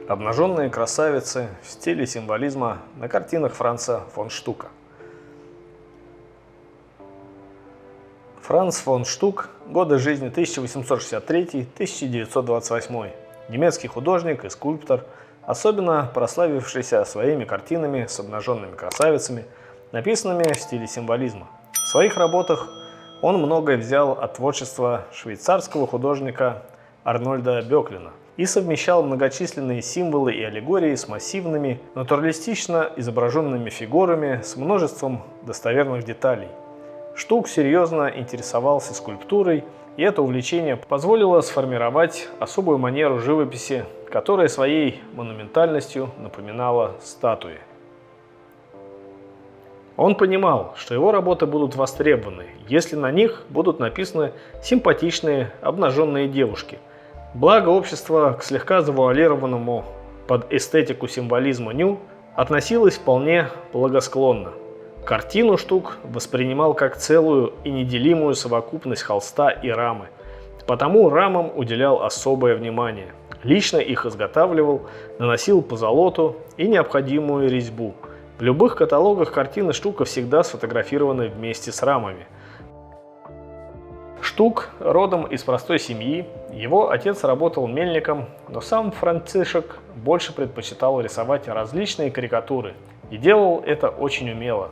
Обнаженные красавицы в стиле символизма на картинах Франца фон Штука. Франц фон Штук, годы жизни 1863-1928, немецкий художник и скульптор, особенно прославившийся своими картинами с обнаженными красавицами, написанными в стиле символизма. В своих работах он многое взял от творчества швейцарского художника Арнольда Бёклина и совмещал многочисленные символы и аллегории с массивными, натуралистично изображенными фигурами с множеством достоверных деталей. Штук серьезно интересовался скульптурой, и это увлечение позволило сформировать особую манеру живописи, которая своей монументальностью напоминала статуи. Он понимал, что его работы будут востребованы, если на них будут написаны симпатичные обнаженные девушки. Благо общество к слегка завуалированному под эстетику символизма ню относилось вполне благосклонно. Картину Штук воспринимал как целую и неделимую совокупность холста и рамы, потому рамам уделял особое внимание. Лично их изготавливал, наносил позолоту и необходимую резьбу. В любых каталогах картины Штука всегда сфотографированы вместе с рамами. Штук родом из простой семьи, его отец работал мельником, но сам Францишек больше предпочитал рисовать различные карикатуры и делал это очень умело.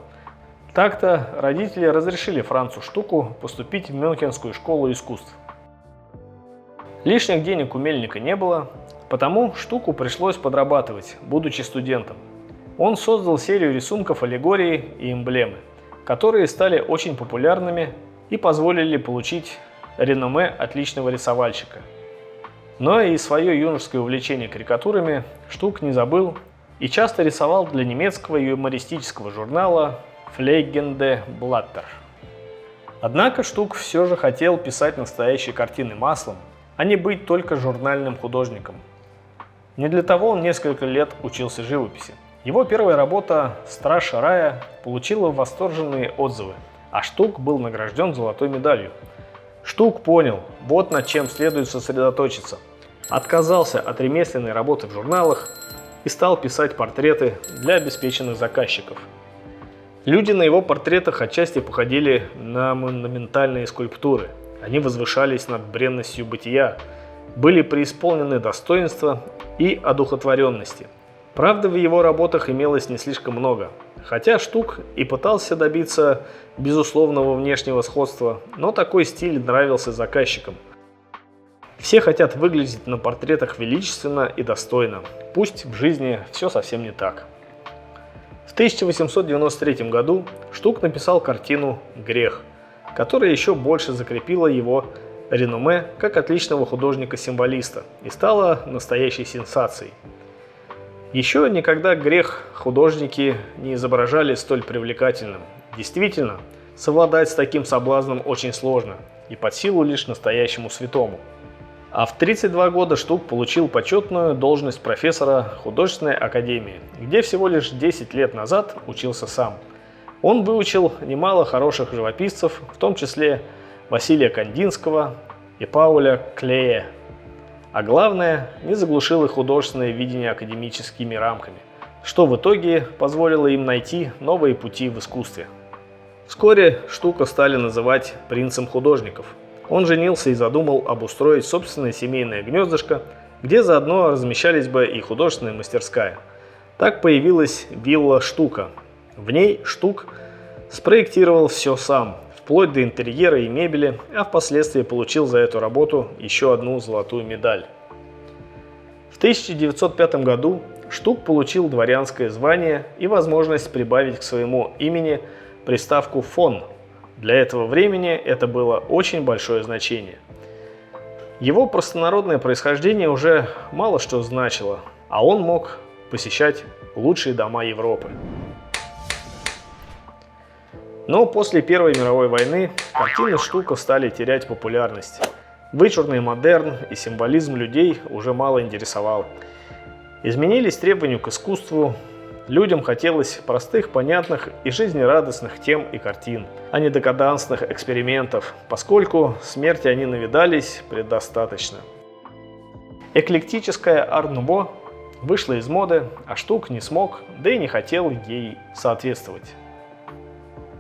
Так-то родители разрешили Францу Штуку поступить в Мюнхенскую школу искусств. Лишних денег у мельника не было, потому Штуку пришлось подрабатывать, будучи студентом. Он создал серию рисунков аллегории и эмблемы, которые стали очень популярными и позволили получить реноме отличного рисовальщика. Но и свое юношеское увлечение карикатурами Штук не забыл и часто рисовал для немецкого юмористического журнала Fliegende Blätter. Однако Штук все же хотел писать настоящие картины маслом, а не быть только журнальным художником. Не для того он несколько лет учился живописи. Его первая работа «Страж рая» получила восторженные отзывы, а Штук был награжден золотой медалью. Штук понял, вот над чем следует сосредоточиться. Отказался от ремесленной работы в журналах и стал писать портреты для обеспеченных заказчиков. Люди на его портретах отчасти походили на монументальные скульптуры. Они возвышались над бренностью бытия, были преисполнены достоинства и одухотворенности. Правда, в его работах имелось не слишком много, хотя Штук и пытался добиться безусловного внешнего сходства, но такой стиль нравился заказчикам. Все хотят выглядеть на портретах величественно и достойно, пусть в жизни все совсем не так. В 1893 году Штук написал картину «Грех», которая еще больше закрепила его реноме как отличного художника-символиста и стала настоящей сенсацией. Еще никогда грех художники не изображали столь привлекательным. Действительно, совладать с таким соблазном очень сложно и под силу лишь настоящему святому. А в 32 года Штук получил почетную должность профессора художественной академии, где всего лишь 10 лет назад учился сам. Он выучил немало хороших живописцев, в том числе Василия Кандинского и Пауля Клея. А главное, не заглушил их художественное видение академическими рамками, что в итоге позволило им найти новые пути в искусстве. Вскоре Штука стали называть принцем художников. Он женился и задумал обустроить собственное семейное гнездышко, где заодно размещались бы и художественная мастерская. Так появилась вилла Штука. В ней Штук спроектировал все сам, вплоть до интерьера и мебели, а впоследствии получил за эту работу еще одну золотую медаль. В 1905 году Штук получил дворянское звание и возможность прибавить к своему имени приставку «фон». Для этого времени это было очень большое значение. Его простонародное происхождение уже мало что значило, а он мог посещать лучшие дома Европы. Но после Первой мировой войны картины Штука стали терять популярность. Вычурный модерн и символизм людей уже мало интересовал. Изменились требования к искусству, людям хотелось простых, понятных и жизнерадостных тем и картин, а не декадансных экспериментов, поскольку смерти они навидались предостаточно. Эклектическая ар-нуво вышла из моды, а Штук не смог, да и не хотел ей соответствовать.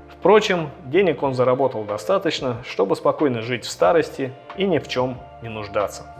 Впрочем, денег он заработал достаточно, чтобы спокойно жить в старости и ни в чем не нуждаться.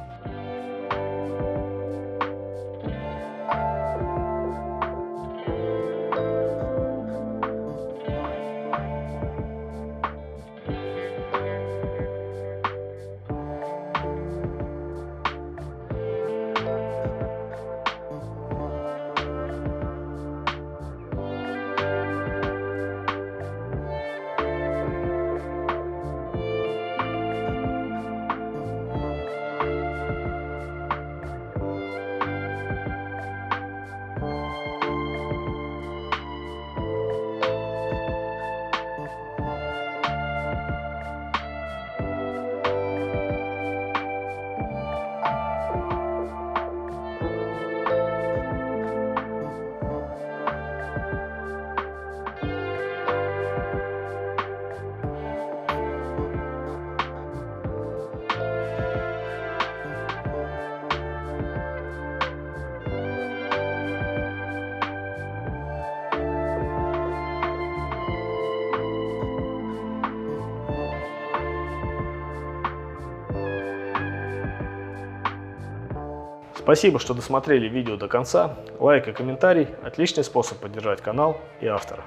Спасибо, что досмотрели видео до конца. Лайк и комментарий – отличный способ поддержать канал и автора.